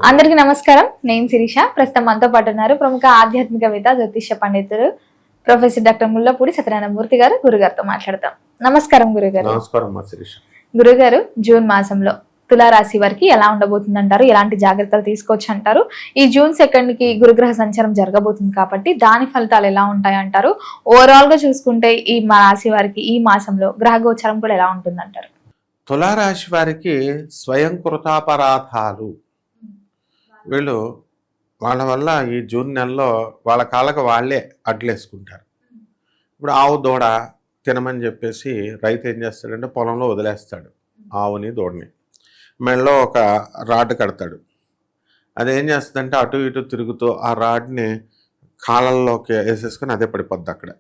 అందరికీ నమస్కారం. నేను శిరీష. ప్రస్తుతం మనతో పాటు ఉన్నారు ప్రముఖ ఆధ్యాత్మికవేత్త, జ్యోతిష పండితులు ప్రొఫెసర్ డాక్టర్ ముల్లపూడి సత్యనారాయణమూర్తి గారు. గురుగారితో మాట్లాడతాం. నమస్కారం గురుగారు. నమస్కారం శిరీష. గురుగారు, జూన్ మాసంలో తులారాశి వారికి ఎలా ఉండబోతుంది అంటారు? ఎలాంటి జాగ్రత్తలు తీసుకోవచ్చు అంటారు? ఈ జూన్ 2 కి గురుగ్రహ సంచారం జరగబోతుంది కాబట్టి దాని ఫలితాలు ఎలా ఉంటాయి అంటారు? ఓవరాల్ గా చూసుకుంటే ఈ రాశి వారికి ఈ మాసంలో గ్రహ గోచారం కూడా ఎలా ఉంటుంది అంటారు? తులారాశి వారికి స్వయం కృతాపరాధాలు, వీళ్ళు వాళ్ళ వల్ల ఈ జూన్ నెలలో వాళ్ళ కాళ్ళకు వాళ్ళే అడ్లేసుకుంటారు. ఇప్పుడు ఆవు దూడ తినమని చెప్పేసి రైతు ఏం చేస్తాడంటే పొలంలో వదిలేస్తాడు ఆవుని దూడని, మెడలో ఒక రాడ్ కడతాడు. అదేం చేస్తుందంటే అటు ఇటు తిరుగుతూ ఆ రాడ్ని కాళ్ళల్లోకి వేసేసుకొని అదే పడిపోద్ది అక్కడ.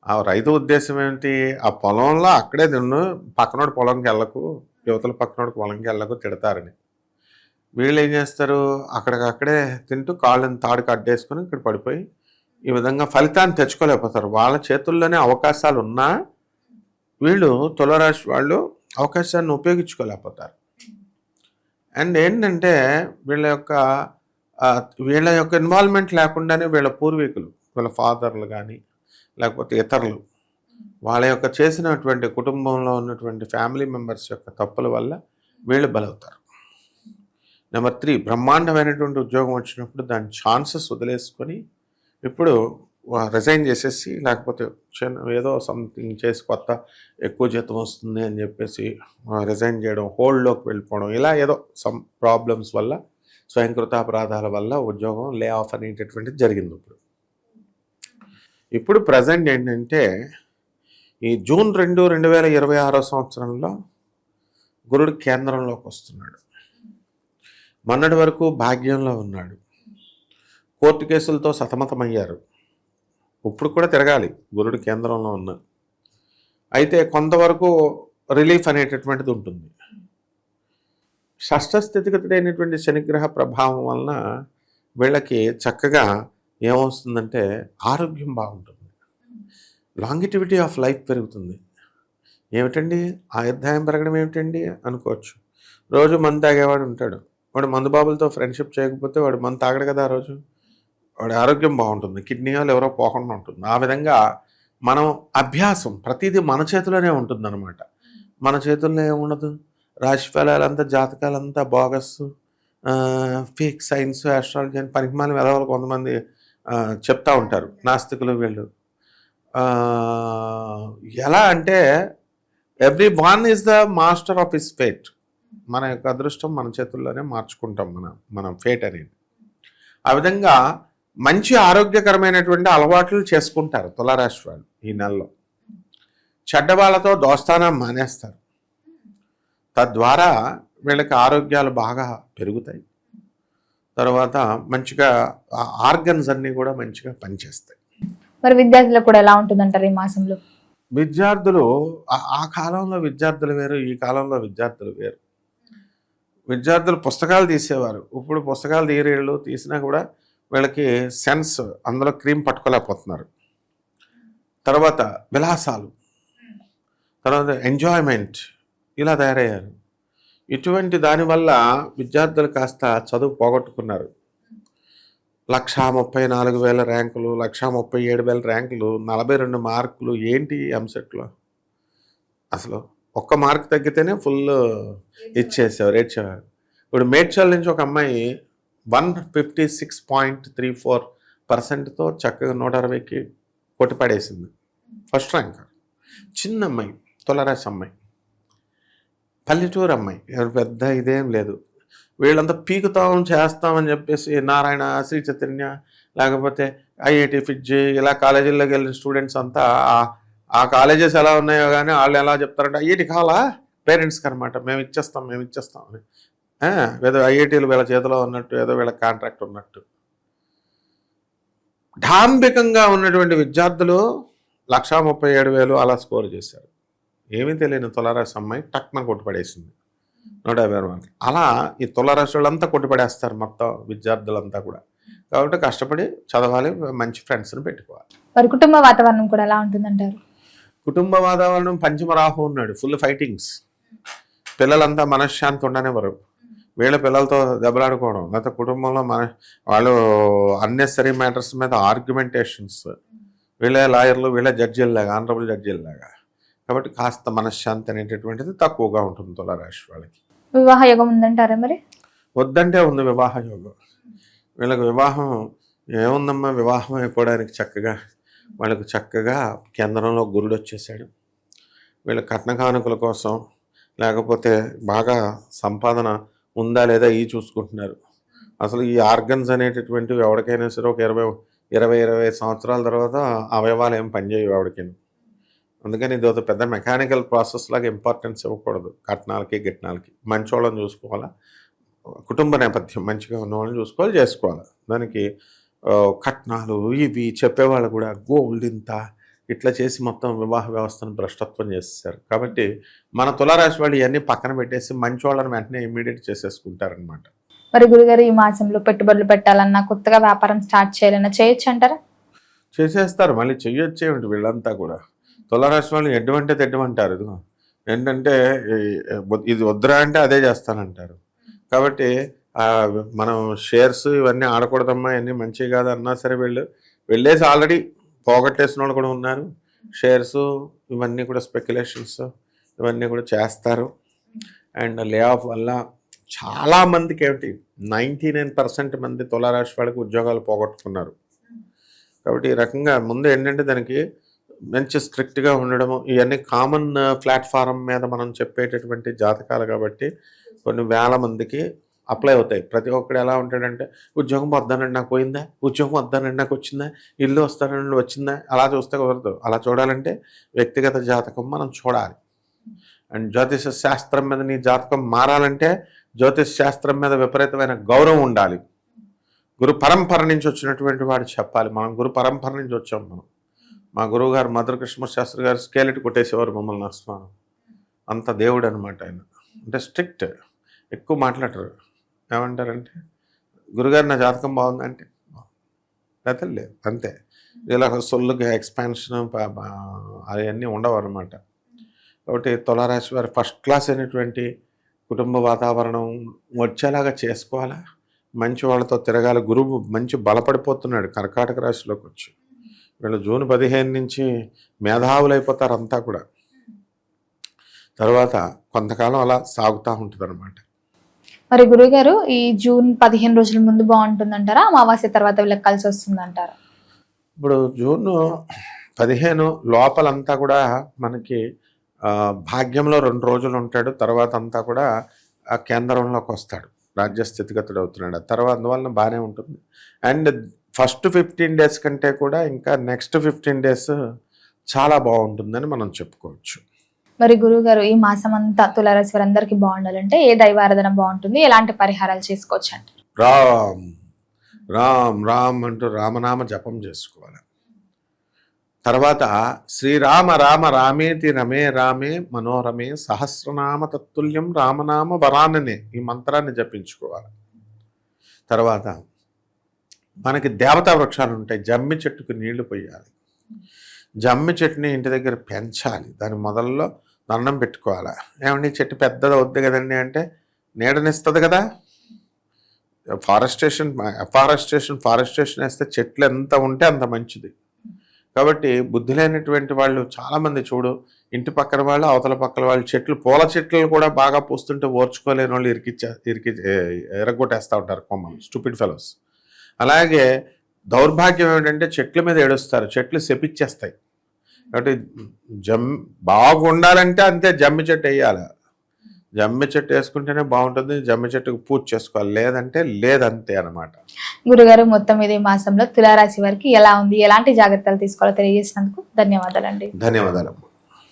ఆ రైతు ఉద్దేశం ఏంటి? ఆ పొలంలో అక్కడే తిన్ను, పక్కనోడు పొలంకి వెళ్ళకు, యువతల పక్కనోడు పొలంకి వెళ్ళకు తిడతారని. వీళ్ళు ఏం చేస్తారు, అక్కడికక్కడే తింటూ కాళ్ళని తాడుకి అడ్డేసుకొని ఇక్కడ పడిపోయి ఈ విధంగా ఫలితాన్ని తెచ్చుకోలేకపోతారు. వాళ్ళ చేతుల్లోనే అవకాశాలు ఉన్నా వీళ్ళు తులారాశి వాళ్ళు అవకాశాన్ని ఉపయోగించుకోలేకపోతారు. అండ్ ఏంటంటే వీళ్ళ యొక్క ఇన్వాల్వ్మెంట్ లేకుండానే వీళ్ళ పూర్వీకులు, వీళ్ళ ఫాదర్లు కానీ లేకపోతే ఇతరులు వాళ్ళ యొక్క చేసినటువంటి కుటుంబంలో ఉన్నటువంటి ఫ్యామిలీ మెంబర్స్ యొక్క తప్పుల వల్ల వీళ్ళు బలవుతారు. నెంబర్ 3, బ్రహ్మాండమైనటువంటి ఉద్యోగం వచ్చినప్పుడు దాని ఛాన్సెస్ వదిలేసుకొని ఇప్పుడు రిజైన్ చేసేసి, లేకపోతే ఏదో సంథింగ్ చేసి కొత్త ఎక్కువ జీతం వస్తుంది అని చెప్పేసి రిజైన్ చేయడం, హోల్డ్లోకి వెళ్ళిపోవడం, ఇలా ఏదో సమ్ ప్రాబ్లమ్స్ వల్ల స్వయంకృతాపరాధాల వల్ల ఉద్యోగం లే ఆఫ్ అనేటటువంటిది జరిగింది. ఇప్పుడు ప్రజెంట్ ఏంటంటే ఈ జూన్ 2, 2026 సంవత్సరంలో గురుడు కేంద్రంలోకి వస్తున్నాడు. మొన్నటి వరకు భాగ్యంలో ఉన్నాడు. కోర్టు కేసులతో సతమతమయ్యారు. ఇప్పుడు కూడా తిరగాలి, గురుడు కేంద్రంలో ఉన్నారు. అయితే కొంతవరకు రిలీఫ్ అనేటటువంటిది ఉంటుంది. షష్ఠ స్థితిగతుడైనటువంటి శనిగ్రహ ప్రభావం వలన వీళ్ళకి చక్కగా ఏమవుతుందంటే ఆరోగ్యం బాగుంటుంది, లాంగిటివిటీ ఆఫ్ లైఫ్ పెరుగుతుంది. ఏమిటండి ఆయుర్దాయం పెరగడం ఏమిటండి అనుకోవచ్చు. రోజు మందు తాగేవాడు ఉంటాడు, వాడు మందు బాబులతో ఫ్రెండ్షిప్ చేయకపోతే వాడు మందు తాగడు కదా. ఆ రోజు వాడి ఆరోగ్యం బాగుంటుంది, కిడ్నీలో ఎవరో పోకుండా ఉంటుంది. ఆ విధంగా మనం అభ్యాసం ప్రతిదీ మన చేతిలోనే ఉంటుంది అనమాట. మన చేతుల్లో ఏముండదు. రాశి ఫలాలంతా, జాతకాలంతా బోగస్, ఫేక్ సైన్స్, ఆస్ట్రాలజీ అని పనికిమాల వెధవలు కొంతమంది చెప్తా ఉంటారు, నాస్తికులు వీళ్ళు. ఎలా అంటే every one is the master of his fate. మన యొక్క అదృష్టం మన చేతుల్లోనే మార్చుకుంటాం మనం ఫేట్ అనేది. ఆ విధంగా మంచి ఆరోగ్యకరమైనటువంటి అలవాట్లు చేసుకుంటారు తులారాశి వాళ్ళు ఈ నెలలో. చెడ్డ వాళ్ళతో దోస్తానం మానేస్తారు. తద్వారా వీళ్ళకి ఆరోగ్యాలు బాగా పెరుగుతాయి. తర్వాత మంచిగా ఆర్గన్స్ అన్నీ కూడా మంచిగా పనిచేస్తాయి. మరి విద్యార్థులకు కూడా ఎలా ఉంటుందంటారు ఈ మాసంలో? విద్యార్థులు ఆ కాలంలో విద్యార్థులు వేరు, ఈ కాలంలో విద్యార్థులు వేరు. విద్యార్థులు పుస్తకాలు తీసేవారు, ఇప్పుడు పుస్తకాలు తీరేళ్ళు తీసినా కూడా వీళ్ళకి సెన్స్, అందులో క్రీమ్ పట్టుకోలేకపోతున్నారు. తర్వాత విలాసాలు, తర్వాత ఎంజాయ్మెంట్, ఇలా తయారయ్యారు. ఇటువంటి దానివల్ల విద్యార్థులు కాస్త చదువు పోగొట్టుకున్నారు. 1,34,000 ర్యాంకులు, 1,37,000 ర్యాంకులు, 42 మార్కులు ఏంటి ఎంసెట్లో? అసలు ఒక్క మార్క్ తగ్గితేనే ఫుల్ ఇచ్చేసేవారు, ఏడ్చేవారు. ఇప్పుడు మేడ్చల్ నుంచి ఒక అమ్మాయి 156.34%తో చక్కగా 160కి కొట్టిపడేసింది, ఫస్ట్ ర్యాంక్. చిన్న అమ్మాయి, తులారాశి అమ్మాయి, పల్లెటూరు అమ్మాయి, పెద్ద ఇదేం లేదు. వీళ్ళంతా పీకుతాం చేస్తామని చెప్పేసి నారాయణ, శ్రీ చైతన్య, లేకపోతే ఐఐటి, ఫిడ్జి, ఇలా కాలేజీల్లోకి వెళ్ళిన స్టూడెంట్స్ అంతా ఆ కాలేజెస్ ఎలా ఉన్నాయో కానీ వాళ్ళు ఎలా చెప్తారంటే ఐఐటి కావాలా పేరెంట్స్కి అనమాట, మేము ఇచ్చేస్తాం అని. ఏదో ఐఐటీలు వీళ్ళ చేతిలో ఉన్నట్టు, ఏదో వీళ్ళ కాంట్రాక్ట్ ఉన్నట్టు. డాంబికంగా ఉన్నటువంటి విద్యార్థులు 1,37,000 అలా స్కోర్ చేశారు. ఏమీ తెలియని తులారాశి అమ్మాయి టక్న కొట్టుపడేసింది 150 మార్కులు. అలా ఈ తులారాశి వాళ్ళంతా కొట్టుపడేస్తారు మొత్తం విద్యార్థులంతా కూడా. కాబట్టి కష్టపడి చదవాలి, మంచి ఫ్రెండ్స్ని పెట్టుకోవాలి. మరి కుటుంబ వాతావరణం కూడా ఎలా ఉంటుందంటారు? కుటుంబ వాతావరణం, పంచమ రాహు ఉన్నాడు, ఫుల్ ఫైటింగ్స్. పిల్లలంతా మనశ్శాంతి ఉండనివ్వరు. వీళ్ళ పిల్లలతో దెబ్బలాడుకోవడం, లేకపోతే కుటుంబంలో వాళ్ళు అన్నెసరీ మ్యాటర్స్ మీద ఆర్గ్యుమెంటేషన్స్, వీళ్ళే లాయర్లు, వీళ్ళే జడ్జీల్లాగా, ఆనరబుల్ జడ్జీల్లాగా. కాబట్టి కాస్త మనశ్శాంతి అనేటటువంటిది తక్కువగా ఉంటుంది తులారాశి వాళ్ళకి. వివాహ యోగం ఉందంటారా మరి? వద్దంటే ఉంది వివాహ యోగం. వీళ్ళకి వివాహం ఏముందమ్మా, వివాహం అయిపోవడానికి వాళ్ళకు చక్కగా కేంద్రంలో గురుడు వచ్చేసాడు. వీళ్ళ కట్న కానుకల కోసం, లేకపోతే బాగా సంపాదన ఉందా లేదా ఇవి చూసుకుంటున్నారు. అసలు ఈ ఆర్గన్స్ అనేటటువంటివి ఎవరికైనా సరే ఒక 20 సంవత్సరాల తర్వాత అవయవాలు ఏం పనిచేయవు ఎవరికైనా. అందుకని ఇది ఒక పెద్ద మెకానికల్ ప్రాసెస్ లాగా ఇంపార్టెన్స్ ఇవ్వకూడదు. కట్నాలకి గిట్నాలకి మంచోళ్ళని చూసుకోవాలా, కుటుంబ నేపథ్యం మంచిగా ఉన్న వాళ్ళని చూసుకోవాలి, చేసుకోవాలి. దానికి కట్నాలు ఇవి చెప్పేవాళ్ళు కూడా గోల్డ్ ఇంత ఇట్లా చేసి మొత్తం వివాహ వ్యవస్థను భ్రష్టత్వం చేసేసారు. కాబట్టి మన తులారాశి వాళ్ళు ఇవన్నీ పక్కన పెట్టేసి మంచి వాళ్ళని వెంటనే ఇమీడియట్ చేసేసుకుంటారనమాట. మరి గురుగారు ఈ మాసంలో పెట్టుబడులు పెట్టాలన్నా, కొత్తగా వ్యాపారం స్టార్ట్ చేయాలన్నా చేయొచ్చు అంటారా? చేసేస్తారు, మళ్ళీ చెయ్యొచ్చేమిటి వీళ్ళంతా కూడా. తులారాశి వాళ్ళు ఎడ్డమంటే తెడ్డమంటారు. ఇదిగో ఏంటంటే ఇది వద్దురా అంటే అదే చేస్తానంటారు. కాబట్టి మనం షేర్స్ ఇవన్నీ ఆడకూడదమ్మా, ఇవన్నీ మంచివి కాదు అన్నా సరే వెళ్ళేసి ఆల్రెడీ పోగొట్టేసిన వాళ్ళు కూడా ఉన్నారు. షేర్స్ ఇవన్నీ కూడా స్పెక్యులేషన్స్ ఇవన్నీ కూడా చేస్తారు. అండ్ లే ఆఫ్ వల్ల చాలామందికి 99% మంది తులారాశి వాళ్ళకి ఉద్యోగాలు పోగొట్టుకున్నారు. కాబట్టి ఈ రకంగా ముందు ఏంటంటే దానికి మంచి స్ట్రిక్ట్గా ఉండడము, ఇవన్నీ కామన్ ప్లాట్ఫారం మీద మనం చెప్పేటటువంటి జాతకాలు కాబట్టి కొన్ని వేల మందికి అప్లై అవుతాయి. ప్రతి ఒక్కడు ఎలా ఉంటాడంటే ఉద్యోగం వద్దానండి నాకు పోయిందా, ఉద్యోగం వద్దానండి నాకు వచ్చిందా, ఇల్లు వస్తానండి వచ్చిందా, అలా చూస్తే కుదరదు. అలా చూడాలంటే వ్యక్తిగత జాతకం మనం చూడాలి. అండ్ జ్యోతిష శాస్త్రం మీద నీ జాతకం మారాలంటే జ్యోతిష్ శాస్త్రం మీద విపరీతమైన గౌరవం ఉండాలి. గురు పరంపర నుంచి వచ్చినటువంటి వాడు చెప్పాలి. మనం గురు పరంపర నుంచి వచ్చాం. మా గురువు గారు మధురకృష్ణ శాస్త్రి గారు స్కేలెట్ కొట్టేసేవారు మమ్మల్ని అస్మానం. అంత దేవుడు అనమాట ఆయన. అంటే స్ట్రిక్ట్, ఎక్కువ మాట్లాడరు. ఏమంటారంటే గురుగారు నా జాతకం బాగుందంటే లేకపోతే లేదు, అంతే. ఇలా సొల్లుగా ఎక్స్పాన్షన్ అవన్నీ ఉండవు అనమాట. కాబట్టి తులారాశి వారి ఫస్ట్ క్లాస్ అయినటువంటి కుటుంబ వాతావరణం వచ్చేలాగా చేసుకోవాలా, మంచి వాళ్ళతో తిరగాలి. గురువు మంచి బలపడిపోతున్నాడు కర్కాటక రాశిలోకి వచ్చి. వీళ్ళు జూన్ 15 నుంచి మేధావులు అయిపోతారు అంతా కూడా. తర్వాత కొంతకాలం అలా సాగుతూ ఉంటుంది అనమాట. మరి గురుగారు ఈ జూన్ 15 రోజుల ముందు బాగుంటుందంటారా, అమావాస్య తర్వాత వీళ్ళకి కలిసి వస్తుందంటారా? ఇప్పుడు జూన్ 15 లోపలంతా కూడా మనకి భాగ్యంలో 2 రోజులు ఉంటాడు. తర్వాత అంతా కూడా కేంద్రంలోకి వస్తాడు, రాజ్య స్థితిగతుడు అవుతున్నాడు. తర్వాత అందువలన బాగానే ఉంటుంది. అండ్ ఫస్ట్ 15 డేస్ కంటే కూడా ఇంకా నెక్స్ట్ 15 డేస్ చాలా బాగుంటుందని మనం చెప్పుకోవచ్చు. మరి గురుగారు ఈ మాసం అంతా తులారాశి వారందరికీ బాగుండాలంటే ఏ దైవారాధన బాగుంటుంది, ఎలాంటి పరిహారాలు చేసుకోవచ్చు అంటారు? రామ్ రామ్ రామ్ అంటూ రామనామ జపం చేసుకోవాలి. తర్వాత శ్రీరామ రామ రామేతి రమే రామే మనోరమే సహస్రనామ తత్తుల్యం రామనామ వరాననే ఈ మంత్రాన్ని జపించుకోవాలి. తర్వాత మనకి దేవతా వృక్షాలు ఉంటాయి, జమ్మి చెట్టుకు నీళ్లు పోయాలి. జమ్మి చెట్టుని ఇంటి దగ్గర పెంచాలి. దాని మొదల్లో దండం పెట్టుకోవాలి. ఏమండి చెట్టు పెద్దది వద్దు కదండి అంటే నీడనిస్తుంది కదా. ఫారెస్టేషన్ వేస్తే చెట్లు ఎంత ఉంటే అంత మంచిది. కాబట్టి బుద్ధి లేనటువంటి వాళ్ళు చాలామంది చూడు, ఇంటి పక్కన వాళ్ళు అవతల పక్కన వాళ్ళు పూల చెట్లు కూడా బాగా పూస్తుంటే ఓర్చుకోలేని వాళ్ళు ఎరగొట్టేస్తూ ఉంటారు కొమ్మలు, స్టూపిడ్ ఫెలోస్. అలాగే దౌర్భాగ్యం ఏమిటంటే చెట్ల మీద ఏడుస్తారు, చెట్లు శపిచ్చేస్తాయి. కాబట్టి బాగుండాలంటే అంతే జమ్మి చెట్టు వేయాలి. జమ్మి చెట్టు వేసుకుంటేనే బాగుంటుంది. జమ్మి చెట్టుకు పూజ చేసుకోవాలి, లేదంటే లేదంతే అనమాట. గురుగారు మొత్తం మీద ఈ మాసంలో తులారాశి వారికి ఎలా ఉంది, ఎలాంటి జాగ్రత్తలు తీసుకోవాలో తెలియజేసినందుకు ధన్యవాదాలండి. ధన్యవాదాలు.